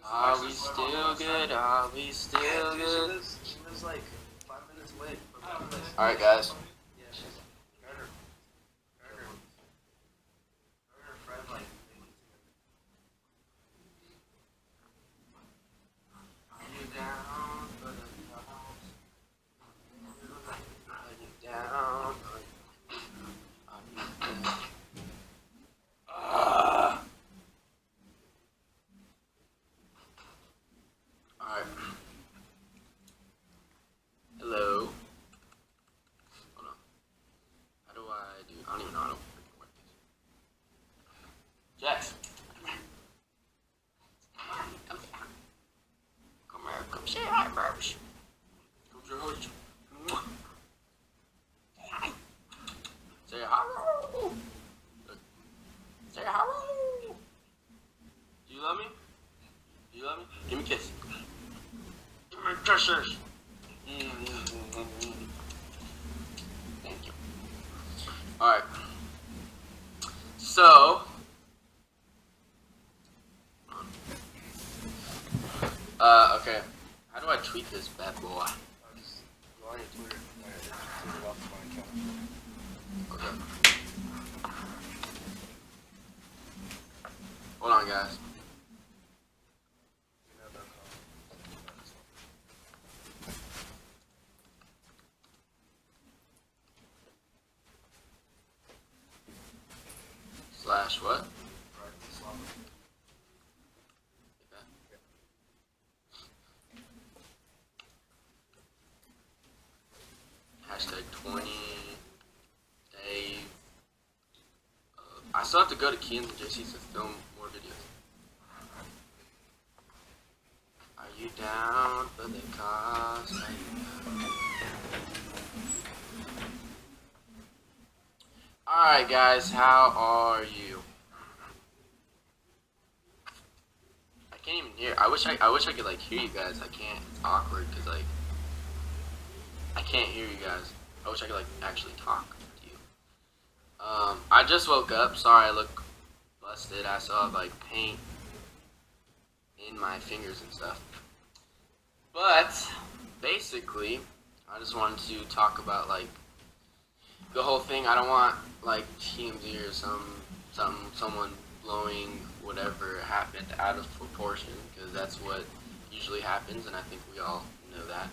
Are we still good? Are we still good? She lives like 5 minutes away from my place. Alright, guys. Yeah, she's her friend like. Are you down for the cause? Are you down for Are you down? Alright. Hello. Hold on. How do I do? I don't even know how to work this. Jax. Come here. Come say hi, Burbs. Come say hi. Say hi. Say hello. Say hello. Do you love me? Do you love me? Give me a kiss. Give me kisses. Thank you. Alright. So. Okay. How do I tweet this bad boy? Just go on your Twitter. Tweet it off my account. Okay. Hold on, guys. Slash what? Hashtag 20 Dave. I still have to go to Keens and JC's to film more videos. Are you down for the cause? Are you down? Alright guys, how are you? I can't even hear. I wish I could like hear you guys. I can't. It's awkward because like I can't hear you guys. I wish I could like actually talk to you. I just woke up. Sorry, I look busted. I still have like paint in my fingers and stuff. But basically, I just wanted to talk about like the whole thing. I don't want like TMZ or someone blowing whatever happened out of proportion, because that's what usually happens, and I think we all know that.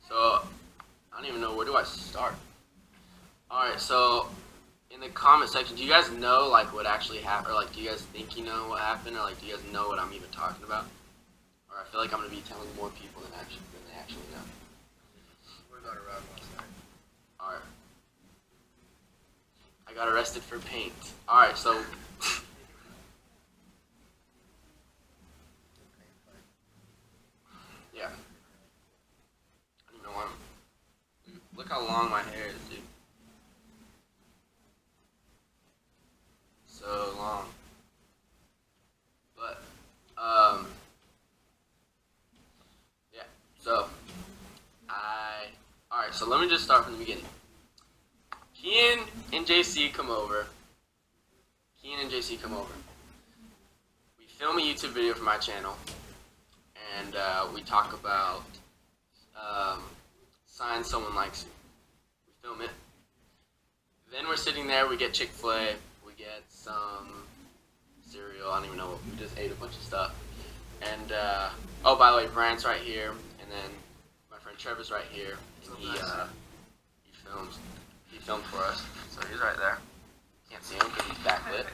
So I don't even know, where do I start? Alright, so in the comment section, do you guys know like what actually happened, or like do you guys think you know what happened, or like do you guys know what I'm even talking about? Or I feel like I'm gonna be telling more people than they actually know. We got around last night. Alright. I got arrested for paint. Alright, so yeah. I don't even know why look how long my hair is, dude. So long. But yeah, so alright, so let me just start from the beginning. Kian and JC come over. We film a YouTube video for my channel, and we talk about signs someone likes you. We film it. Then we're sitting there, we get Chick-fil-A, we get some cereal, I don't even know what, we just ate a bunch of stuff. And, oh, by the way, Brant's right here, and then my friend Trevor's right here, and he filmed for us, so he's right there. Can't see him because he's backlit.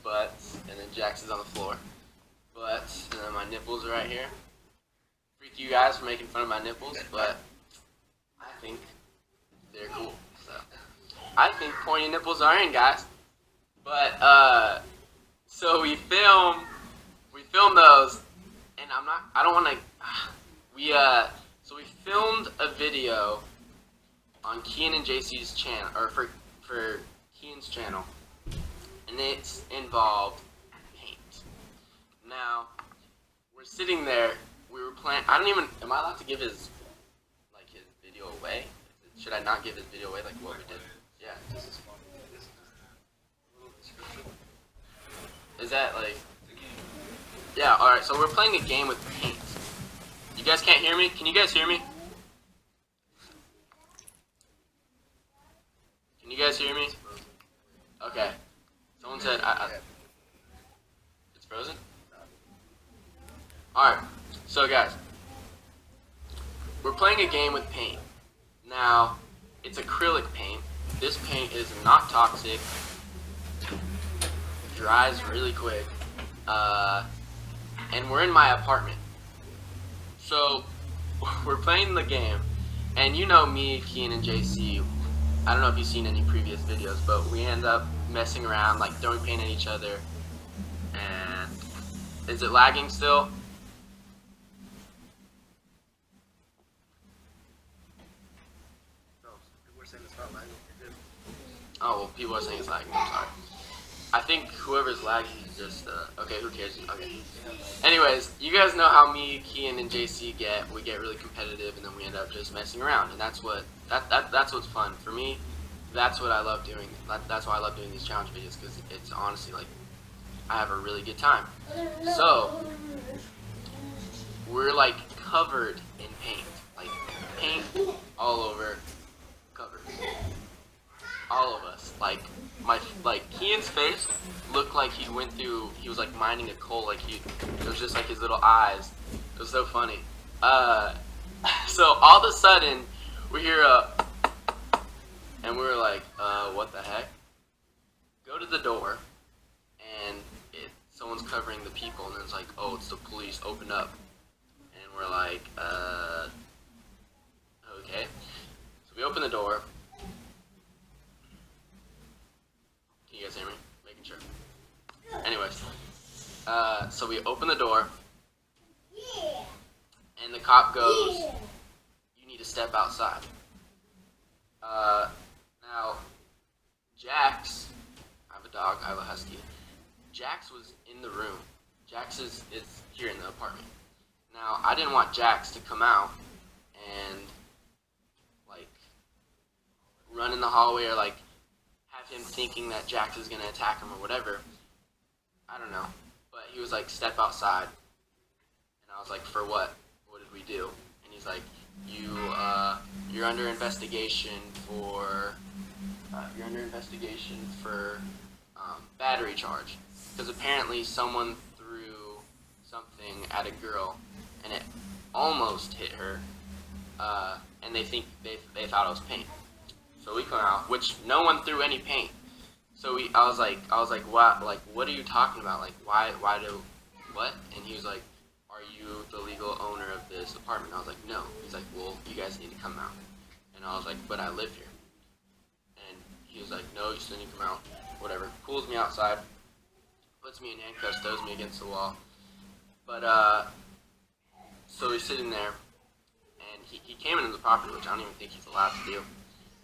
But, and then Jax is on the floor. But, and then my nipples are right here. Freak you guys for making fun of my nipples, but I think they're cool. So I think pointy nipples are in, guys. But so we film those, and I don't want to. So we filmed a video on Kian and JC's channel, or for Kian's channel, and it's involved paint. Now we're sitting there. We were playing. I don't even. Am I allowed to give his video away? Should I not give his video away? Like what we did? Yeah. This is fun. Yeah, alright, so we're playing a game with paint. You guys can't hear me? Can you guys hear me? Can you guys hear me? Okay. Someone said it's frozen? Alright, so guys, we're playing a game with paint. Now, it's acrylic paint. This paint is not toxic. Dries really quick. And we're in my apartment. So, we're playing the game, and you know me, Kian, and JC, I don't know if you've seen any previous videos, but we end up messing around, like throwing paint at each other, and is it lagging still? No, we're saying it's not lagging. Oh, well, people are saying it's lagging, I'm sorry. I think whoever's lagging is just, okay, who cares? Okay. Anyways, you guys know how me, Kian, and JC get. We get really competitive, and then we end up just messing around, and that's what, that's what's fun. For me, that's what I love doing. That's why I love doing these challenge videos, because it's honestly, like, I have a really good time. So, we're, like, covered in paint. Like, paint all over, covered. All of us. Like, Kian's face looked like he went through, he was like mining a coal, like it was just like his little eyes. It was so funny. So all of a sudden, we hear and we were like, what the heck? Go to the door, and someone's covering the people, and it's like, oh, it's the police, open up. And we're like, okay. So we open the door. Can you guys hear me? Making sure. Anyways, so we open the door, and the cop goes, you need to step outside. Now, Jax, I have a dog, I have a husky. Jax was in the room. Jax is here in the apartment. Now, I didn't want Jax to come out and, like, run in the hallway or, like, have him thinking that Jax is going to attack him or whatever. I don't know. But he was like, step outside. And I was like, for what? What did we do? And he's like, you're under investigation for, battery charge. Because apparently someone threw something at a girl and it almost hit her. And they thought it was paint. So we come out, which no one threw any paint. So I was like, what are you talking about? Like, what? And he was like, are you the legal owner of this apartment? I was like, no. He's like, well, you guys need to come out. And I was like, but I live here. And he was like, no, you still need to come out. Whatever. Pulls me outside, puts me in handcuffs, throws me against the wall. But, so he's sitting there, and he came into the property, which I don't even think he's allowed to do.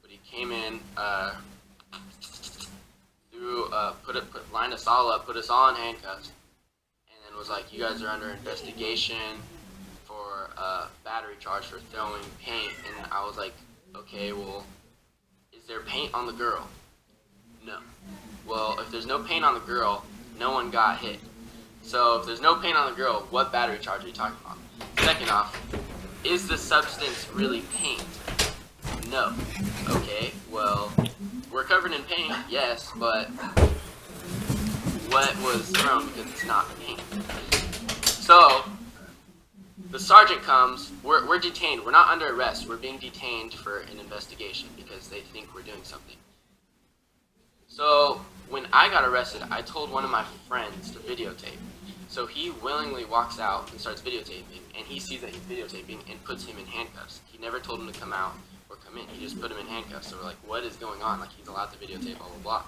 But he came in, lined us all up, put us all in handcuffs, and then was like, you guys are under investigation for battery charge for throwing paint. And I was like, okay, well, is there paint on the girl? No. Well, if there's no paint on the girl, no one got hit. So if there's no paint on the girl, what battery charge are you talking about? Second off, is the substance really paint? No. Okay, well, we're covered in paint, yes, but what was thrown, because it's not paint. So, the sergeant comes, we're detained, we're not under arrest, we're being detained for an investigation because they think we're doing something. So, when I got arrested, I told one of my friends to videotape. So he willingly walks out and starts videotaping, and he sees that he's videotaping and puts him in handcuffs. He never told him to come out or come in, he just put him in handcuffs. So we're like, what is going on? Like, he's allowed to videotape, blah, blah, blah.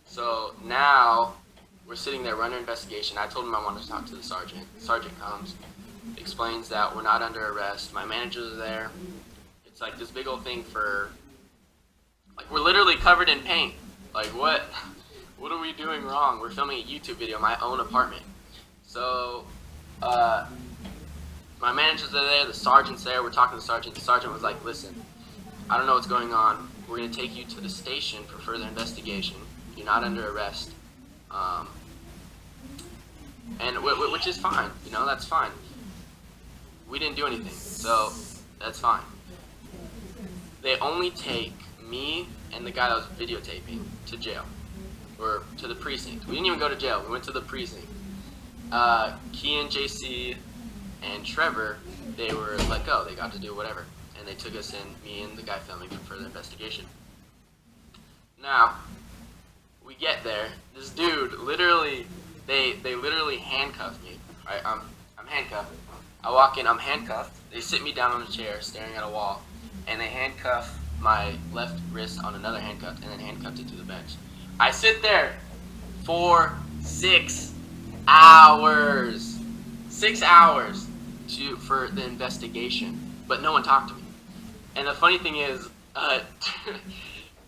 So now, we're sitting there, we're under investigation. I told him I wanted to talk to the sergeant. The sergeant comes, explains that we're not under arrest. My manager's there. It's like this big old thing for, like, we're literally covered in paint. Like, what are we doing wrong? We're filming a YouTube video in my own apartment. So, my managers are there, the sergeant's there, we're talking to the sergeant. The sergeant was like, listen, I don't know what's going on. We're going to take you to the station for further investigation. You're not under arrest. and which is fine. You know, that's fine. We didn't do anything, so that's fine. They only take me and the guy that was videotaping to jail, or to the precinct. We didn't even go to jail. We went to the precinct. Kian, JC, and Trevor, they were let go. They got to do whatever, and they took us in, me and the guy filming, for further investigation. Now, we get there. This dude literally, they literally handcuffed me. Right, I'm handcuffed. I walk in, I'm handcuffed. They sit me down on a chair, staring at a wall, and they handcuff my left wrist on another handcuff, and then handcuffed it to the bench. I sit there for 6 hours. 6 hours for the investigation, but no one talked to me. And the funny thing is,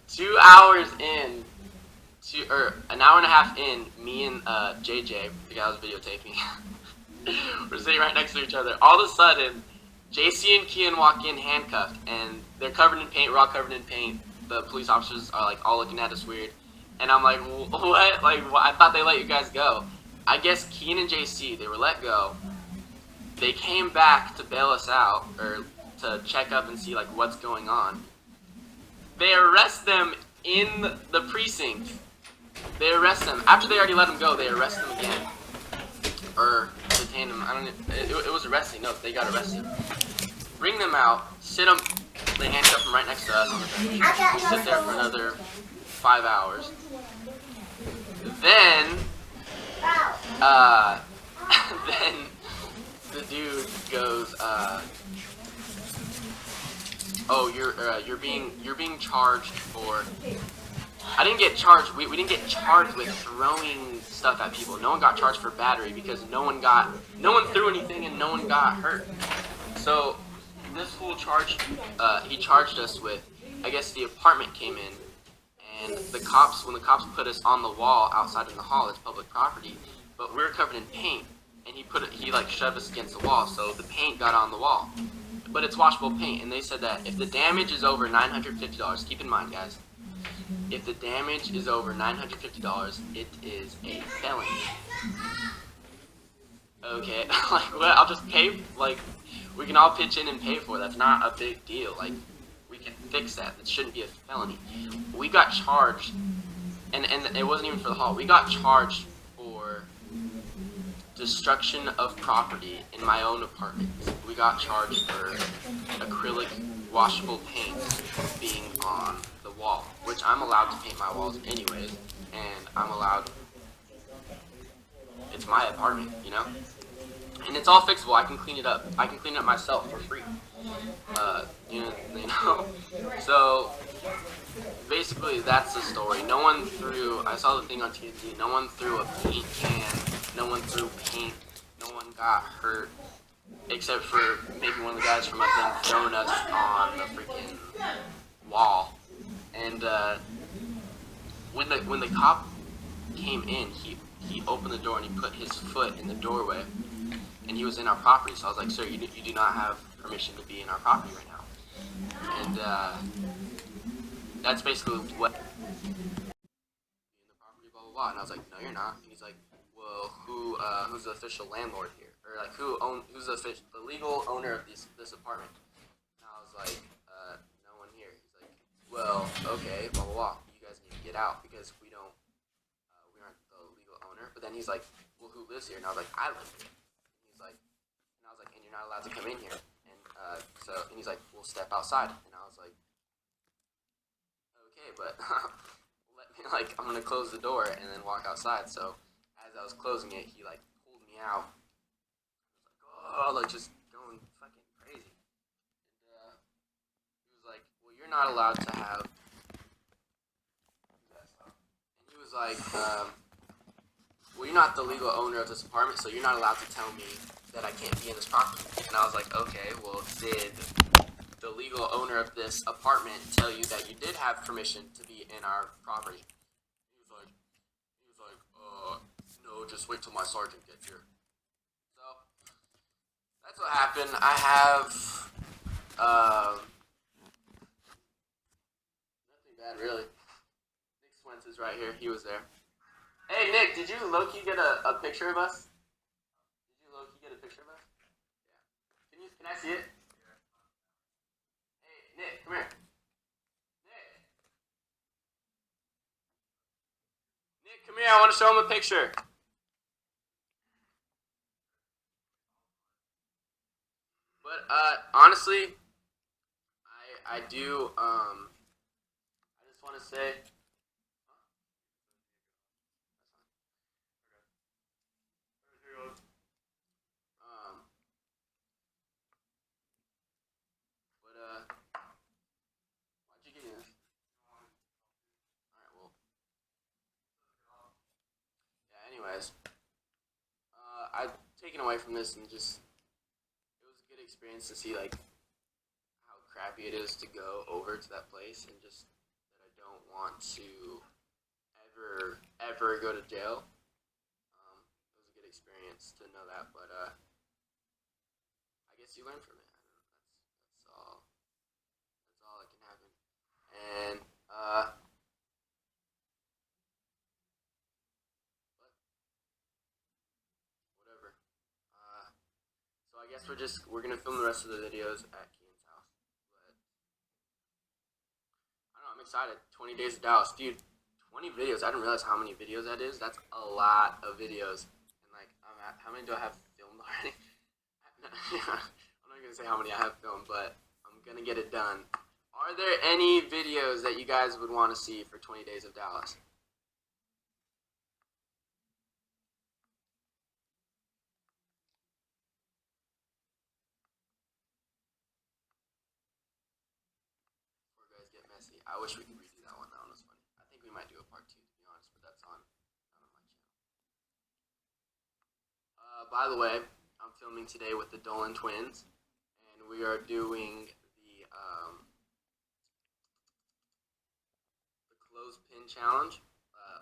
2 hours in, or an hour and a half in, me and JJ, the guy I was videotaping, we're sitting right next to each other. All of a sudden, JC and Kian walk in handcuffed, and they're covered in paint. We're all covered in paint. The police officers are like all looking at us weird, and I'm like, what? Like, I thought they let you guys go. I guess Kian and JC, they were let go. They came back to bail us out, or to check up and see like what's going on. They arrest them in the precinct. They arrest them after they already let them go. They arrest them again, or detain them. I don't know. It was arresting. No, they got arrested. Bring them out. Sit them. They handcuff them right next to us. We sit there for another 5 hours. Then, then the dude goes, "Oh, you're being charged for." I didn't get charged. We didn't get charged with throwing stuff at people. No one got charged for battery because no one threw anything and no one got hurt. So this fool charged. He charged us with. I guess the apartment came in, and the cops. When the cops put us on the wall outside in the hall, it's public property, but we were covered in paint, and he like shoved us against the wall, so the paint got on the wall. But it's washable paint, and they said that if the damage is over $950, keep in mind, guys. If the damage is over $950, it is a felony. Okay, like, well, I'll just pay, like, we can all pitch in and pay for it. That's not a big deal. Like, we can fix that. It shouldn't be a felony. We got charged, and it wasn't even for the hall. We got charged for destruction of property in my own apartment. We got charged for acrylic washable paint being on the wall, which I'm allowed to paint my walls anyways, and I'm allowed. It's my apartment, you know, and it's all fixable. I can clean it up. I can clean it up myself for free. You know. So basically, that's the story. No one threw. I saw the thing on TNT. No one threw a paint can. No one threw paint. No one got hurt, except for maybe one of the guys from my thing throwing us on the freaking wall. And when the cop came in, he opened the door and he put his foot in the doorway, and he was in our property. So I was like, "Sir, you do not have permission to be in our property right now." And that's basically what in the property, blah blah blah. And I was like, "No, you're not." And he's like, "Well, who's the official landlord here, or like who's the legal owner of this apartment?" And I was like, "No one here." He's like, "Well, okay, blah blah blah. You guys need to get out because we aren't the legal owner." But then he's like, "Well, who lives here?" And I was like, "I live here." And I was like, "And you're not allowed to come in here." And he's like, "We'll step outside." And I was like, "Okay, but like I'm gonna close the door and then walk outside." So as I was closing it, he like pulled me out. I was like, "Oh, like just going fucking crazy." And he was like, "Well, you're not allowed to have." And he was like, "Well, you're not the legal owner of this apartment, so you're not allowed to tell me that I can't be in this property." And I was like, "Okay, well, did the legal owner of this apartment tell you that you did have permission to be in our property?" He was like, "No, just wait till my sergeant gets here." So that's what happened. I have nothing bad really. Nick Swentz is right here. He was there. Hey Nick, did you low-key get a picture of us? Can I see it? Hey, Nick, come here. Nick, come here. I want to show him a picture. But honestly, I do I just want to say. Um, but why'd you give me this? All right, well, yeah. Anyways, I've taken away from this and just it was a good experience to see like how crappy it is to go over to that place and just that I don't want to ever go to jail. It was a good experience to know that, but I guess you learn from it. I don't know. That's all. That's all that can happen. And but whatever. So I guess we're gonna film the rest of the videos at Kian's house. But I don't know. I'm excited. 20 days of Dallas, dude. 20 videos. I didn't realize how many videos that is. That's a lot of videos. And like, how many do I have filmed already? I'm not gonna say how many I have filmed, but I'm gonna get it done. Are there any videos that you guys would want to see for 20 Days of Dallas? Before guys get messy, I wish we could redo that one. That one was funny. I think we might do a part 2, to be honest, but that's on my channel. By the way, I'm filming today with the Dolan twins, and we are doing the clothespin challenge.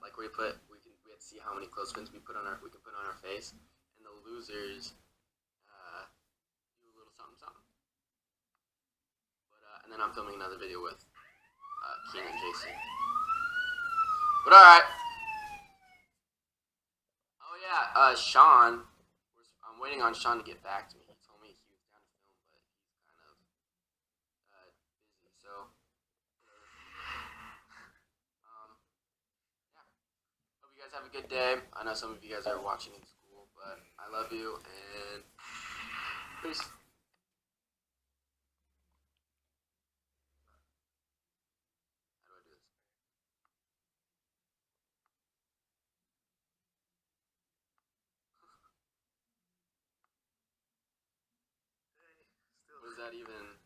Like where we have to see how many clothespins we can put on our face, and the losers do a little something something. But and then I'm filming another video with Keenan and Jason. But all right. Oh yeah, Sean. I'm waiting on Sean to get back to me. He told me he was down to film, but he's kind of busy. So yeah. Hope you guys have a good day. I know some of you guys are watching in school, but I love you and peace. How do I do this? What is that even?